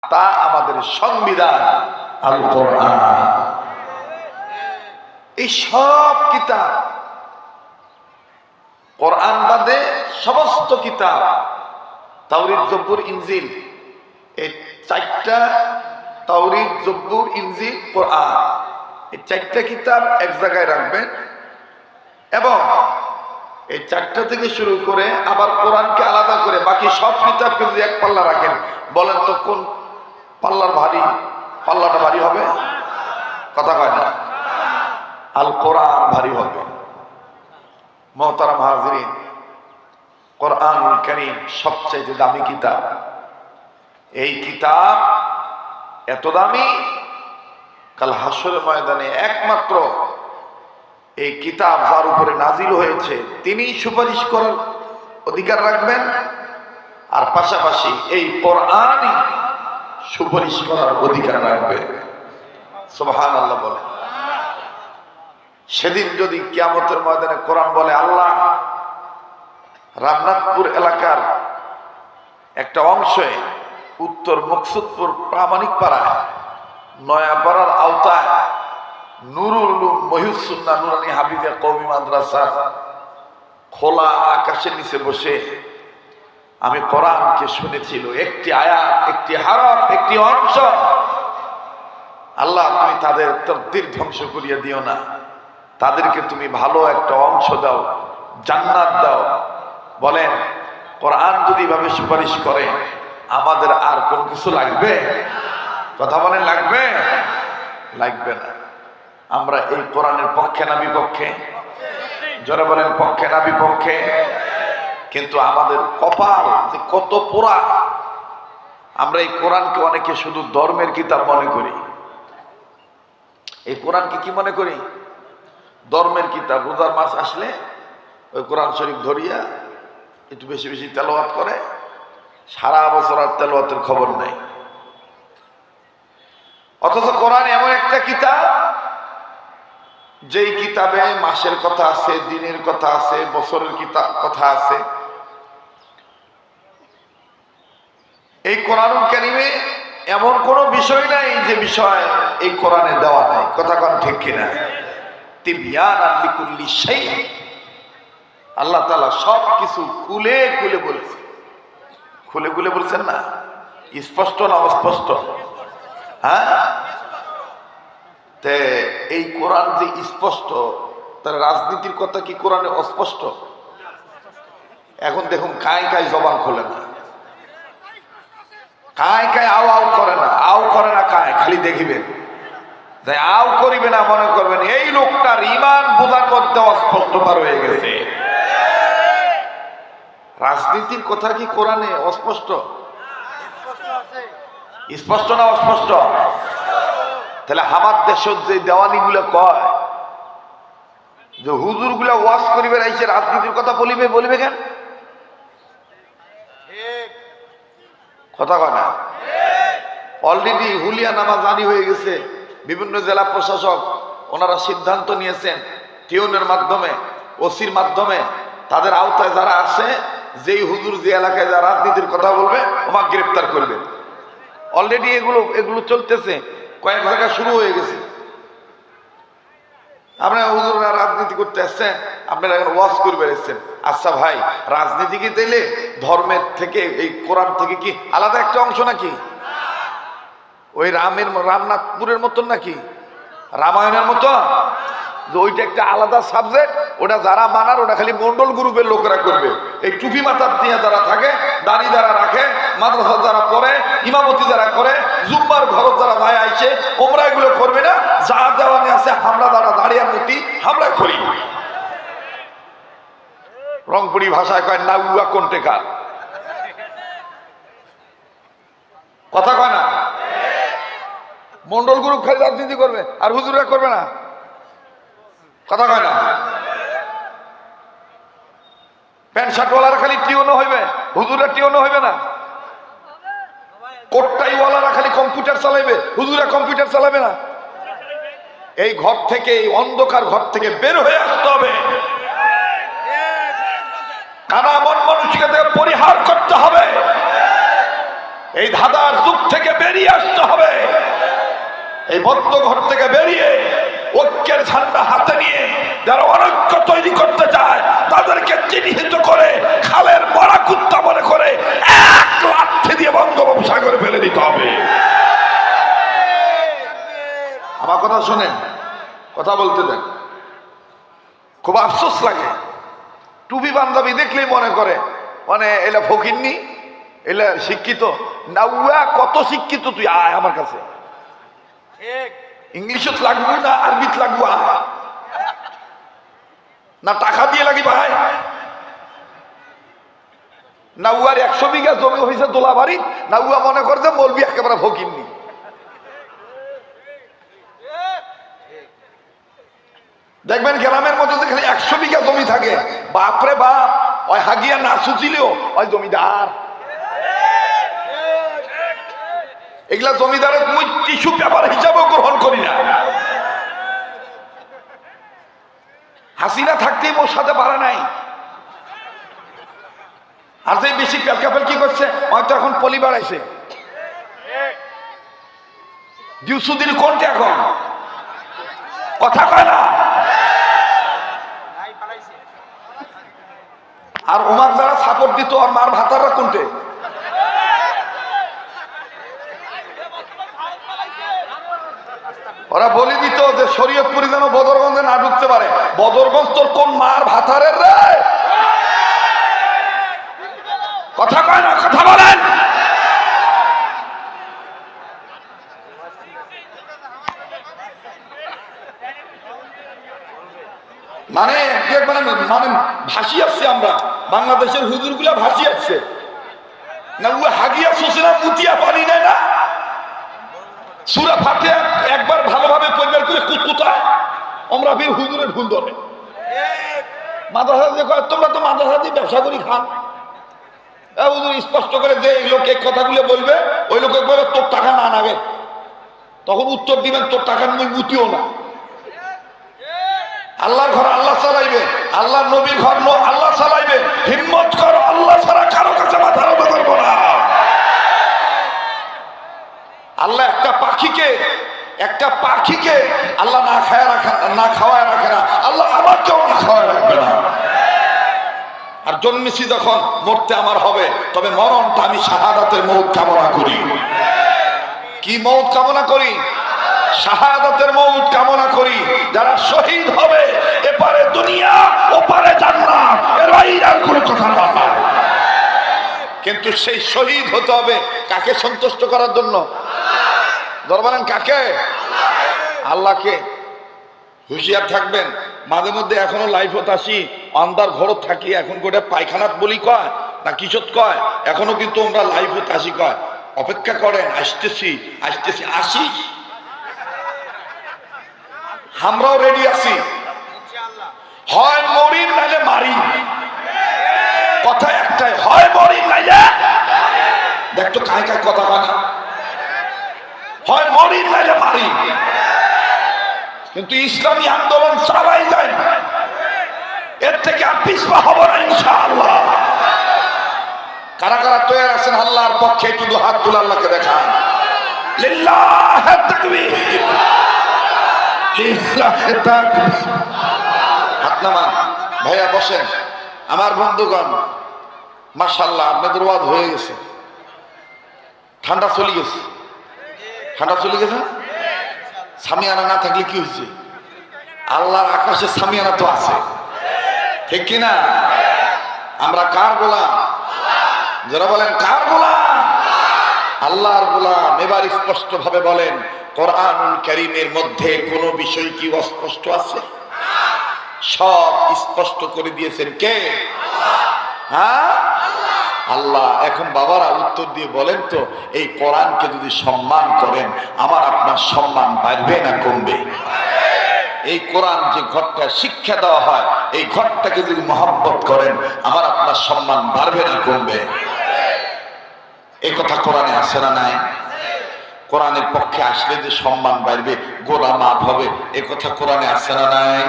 তা আমাদের সংবিধান আল কোরআন। এই সব কিতাব, কোরআন বাদে সমস্ত কিতাব, তাওরীত, জবুর, ইনজিল, এই চারটা, তাওরীত, জবুর, ইনজিল, কোরআন, এই চারটা কিতাব এক জায়গায় রাখবেন এবং এই চারটা থেকে শুরু করে আবার কোরআনকে আলাদা করে বাকি সব কিতাবকে যদি এক পাল্লা রাখেন, বলেন তো কোন পাল্লাটা ভারী হবে? কথা কয় না? আল কোরআন ভারী হবে। মুহতারাম হাজিরিন, কোরআন কারীম সবচেয়ে দামি কিতাব। এই কিতাব এত দামি, কাল হাসরের ময়দানে একমাত্র এই কিতাব যার উপরে নাজিল হয়েছে তিনি সুপারিশ করার অধিকার রাখবেন, আর পাশাপাশি এই কোরআনই সুপারিশ করার অধিকার রাখবে। সুবহানাল্লাহ বলে। সেদিন যদি কিয়ামতের ময়দানে কোরআন বলে, আল্লাহ রামনাথপুর এলাকার একটা অংশে উত্তর মকসুদপুর প্রামাণিক পাড়ায় নয়াপাড়ার আওতায় নুরুল উলুম মহিউসুন্নাহ নুরানী হাফিজিয়া কওমি মাদ্রাসা খোলা আকাশের নিচে বসে আমি কোরআনকে শুনেছিল, একটি আয়াত, একটি হরফ, একটি অংশ, আল্লাহ তুমি তাদের তাকদীর ধ্বংস করিয়া দিও না, তাদেরকে তুমি ভালো একটা অংশ দাও, জান্নাত দাও। বলেন, কোরআন যদি এভাবে সুপারিশ করে আমাদের আর কোন কিছু লাগবে? কথা বলেন, লাগবে? লাগবে না। আমরা এই কোরআনের পক্ষে না বিপক্ষে? জোরে বলেন, পক্ষে না বিপক্ষে? কিন্তু আমাদের কপাল যে কত পোড়া, আমরা এই কোরআনকে অনেকে শুধু ধর্মের কিতাব মনে করি। এই কোরআনকে কি মনে করি? ধর্মের কিতাব। রোজার মাস আসলে ওই কোরআন শরীফ ধরিয়া একটু বেশি বেশি তেলাওয়াত করে, সারা বছর আর তেলাওয়াতের খবর নাই। অথচ কোরআন এমন একটা কিতাব, যেই কিতাবে মাসের কথা আছে, দিনের কথা আছে, বছরের কথা আছে। এই কোরআনুল কারীমে এমন কোনো বিষয় নাই যে বিষয় এই কোরআনে দেওয়া নাই। কথা কোন ঠিক কিনা? তিবয়ানান লিকুল্লি শাই। আল্লাহ তাআলা সব কিছু খুলে খুলে বলেছে। খুলে খুলে বলছেন না? স্পষ্ট না অস্পষ্ট? হ্যাঁ, তে এই কোরআন যে স্পষ্ট, তার রাজনীতির কথা কি কোরআনে অস্পষ্ট? এখন দেখুন, কায় কায় জবান খোলে না, কায় কায় আও আও করে না, আও করে না কায়, খালি দেখিবেন যে আও করিবে না, মনে করবেন এই লোকটার ঈমান বোঝার মধ্যে অস্পষ্ট পার হয়ে গেছে। রাজনীতির কথা কি কোরআনে অস্পষ্ট? স্পষ্ট না অস্পষ্ট? তাহলে আমার দেশের যে দেওয়ানি গুলো কয় যে হুজুর গুলা ওয়াজ করিবে আইসে রাজনীতির কথা বলিবে কেন? কথা কয় না? অলরেডি হুলিয়া নামা জারি হয়ে গেছে। বিভিন্ন জেলা প্রশাসক ওনারা সিদ্ধান্ত নিয়েছেন, টিউনের মাধ্যমে, ওসির মাধ্যমে তাদের আওতায় যারা আছে, যেই হুজুর যে এলাকায় যারা রাজনীতির কথা বলবে ওমা গ্রেফতার করবে। অলরেডি এগুলো চলতেছে, কয়েক জায়গায় শুরু হয়ে গেছে। আপনারা হুজুররা রাজনীতি করতে আসছেন, আপনারা এখন ওয়াজ করবে এসছেন। আচ্ছা ভাই, রাজনীতি কি তাইলে ধর্মের থেকে, এই কোরআন থেকে কি আলাদা একটা অংশ নাকি? ওই রামনাথপুরের মতন নাকি? রামায়ণের মতো যে ওইটা একটা আলাদা সাবজেক্ট, ওটা যারা মানার ওটা খালি মন্ডল গ্রুপের লোকেরা করবে। এই টুপি মাথার দিয়ে যারা থাকে, দাড়ি যারা রাখে, মাদ্রাসা যারা পড়ে, ইমামতি যারা করে, জুম্মার ঘর যারা ভাই আইছে, ওমরা এগুলো করবে না। যা দেওয়ানি আছে আমরা যারা দাঁড়িয়ে মূর্তি আমরা করি। রংপুরি ভাষায় কয় না উয়া কোনটেকার। কথা কয় না? মন্ডল গ্রুপ খালি রাজনীতি করবে আর হুজুরা করবে না। কথা কয় না? প্যান্ট শার্টওয়ালারা খালি টিউনও হইবে, হুজুরা টিউনও হইবে না। কোটটাইওয়ালারা খালি কম্পিউটার চালাইবে, হুজুরা কম্পিউটার চালাবে না। এই ঘর থেকে, এই অন্ধকার ঘর থেকে বের হয়ে আসতে হবে। কানা মন মানসিকতা পরিহার করতে হবে। এই ধাঁধার যুগ থেকে বেরিয়ে আসতে হবে। এই বদ্ধ ঘর থেকে বেরিয়ে ঐক্যের ঝান্ডা হাতে নিয়ে যারা অনৈক্য তৈরি করতে চায় তাদেরকে চিহ্নিত করে খালের মরা কুত্তা মনে করে এক লাথি দিয়ে বঙ্গোপসাগরে ফেলে দিতে হবে। আমার কথা শোনেন, কথা বলতে দেন। খুব আফসোস লাগে, টুপি বান্ধবী দেখলেই মনে করে মানে এলা ফকিন্নি, এলা শিক্ষিত না। উয়া কত শিক্ষিত, তুই আয় আমার কাছে। ইংলিশত লাগবো না আরবিত লাগবো না, টাকা দিয়ে লাগি ভাই না। উয়ার 100 বিঘা জমি হয়েছে দোলা বাড়ি না। উয়া মনে করে যে মলবি একেবারে ফকিন্নি। দেখবেন গ্রামের মধ্যে যেখানে 100 বিঘা জমি থাকে, বাপরে বাপ, ওই হাগিয়া না সুচিলেও ওই জমিদার। এগুলা জমিদারের মুই টিস্যু পেপার হিসাবেও গ্রহণ করি না। হাসিনা থাকতেই মোর সাথে পারে নাই। আর যে বেশি পেলকাপেল কি করছে, হয়তো এখন পলি বাড়াইছে। দিউসুদিন কোনটা এখন কথা কয় না। আর ওমার যারা সাপোর্ট দিত আর মার ভাতাররা কোনটে? ওরা বলে দিত যে শরীয়তপুরি যেন বদরগঞ্জে না ঢুকতে পারে। বদরগঞ্জ তোর কোন মার ভাতারের রে? কথা কয় না, কথা বলেন। মানে মানে ভাসি আসছে আমরা, বাংলাদেশের হুজুর গুলা ভাসি আসছে না। ও হাগিয়া শুষে না, মুতিয়া পানি নেয় না। সূরা ফাতিহা একবার ভালোভাবে পরিবার করে কুতকুতায় আমরা বীর হুজুরের ভুল ধরে। মাদ্রাসা দিয়ে কয় তোমরা তো মাদ্রাসা দিয়ে ব্যবসা করি খান। হুজুর স্পষ্ট করে যে লোক এই কথাগুলো বলবে, ওই লোক বলবে তোর টাকা না নাগে। তখন উত্তর দিবেন তোর টাকা নিয়ে মুতিও না। আল্লাহর ঘর আল্লাহ চালাইবে, আল্লাহর নবীর ঘর আল্লাহ চালাইবে। হিম্মত করো, আল্লাহ ছাড়া কারো কাছে মাথা নত করবো না। আল্লাহ একটা পাখিকে আল্লাহ না খাওয়ায় রাখে না। আল্লাহ আমাকেও না খাওয়ায় রাখবে না। আর জন্মেছি যখন, মরতে আমার হবে, তবে মরণটা আমি শাহাদাতের মৌত কামনা করি। কি মৌত কামনা করি? শাহাদাতের মৌত কামনা করি। যারা শহীদ হবে, এপারে দুনিয়া ওপারে জান্নাত, এর বাইরে আর কোনো কথা না। কিন্তু সেই শহীদ হতে হবে কাকে সন্তুষ্ট করার জন্য? বলেন কাকে? আল্লাহকে। হুঁশিয়ার থাকবেন। মাঝে মধ্যে এখনো লাইফ হতে আসি, অন্ধার ঘর থাকি। এখন গোটা পায়খানাত বলি কয় না কিশোর কয়, এখনো কিন্তু আমরা লাইফ হতে আসি কয়। অপেক্ষা করেন, আসতেছি আসি। আমরাও রেডি আছি। হয় মরি নাইলে মারি। কথা একটাই, হয় মরি নাইলে দেখতো কায় কায় কথা বানা, হয় মরি নাইলে মারি। কিন্তু ইসলামী আন্দোলন চালাই যায়, এর থেকে আর পিছপা হব না ইনশাআল্লাহ। কারা কারা তৈরি আছেন আল্লাহর পক্ষে একটু হাত তুলে আল্লাহকে দেখান। লিল্লাহি তাকবীর, লিল্লাহি তাকবীর। হাত নামান। ভাইয়া বসেন। আমার বন্ধুগণ, মাশাআল্লাহ আপনাদের ওয়াজ হয়ে গেছে। ঠান্ডা চলে গেছে, ঠান্ডা চলে গেছে। সামিয়ানা না থাকলে কি হয়েছে? আল্লাহর আকাশে সামিয়ানা তো আছে, ঠিক কিনা? আমরা কার গোলাম? যারা বলেন কার গোলাম? আল্লাহর গোলাম। এবার স্পষ্ট ভাবে বলেন, কোরআনুল কারীমের মধ্যে কোন বিষয় কি অস্পষ্ট আছে? সব স্পষ্ট করে দিয়েছেন কে? হ্যাঁ, আল্লাহ। এখন বাবারা উত্তর দিয়ে বলেন তো, এই কোরআনকে যদি সম্মান করেন, আমার আপনার সম্মান বাড়বে না কমবে? এই কোরআন যে ঘরটা শিক্ষা দেওয়া হয়, এই ঘরটাকে যদি মহব্বত করেন, আমার আপনার সম্মান বাড়বে না কমবে? এই কথা কোরআনে আছে না নাই? কোরআনের পক্ষে আসলে যে সম্মান বাড়বে, গোলাম মাফ হবে, এই কথা কোরআনে আছে না নাই?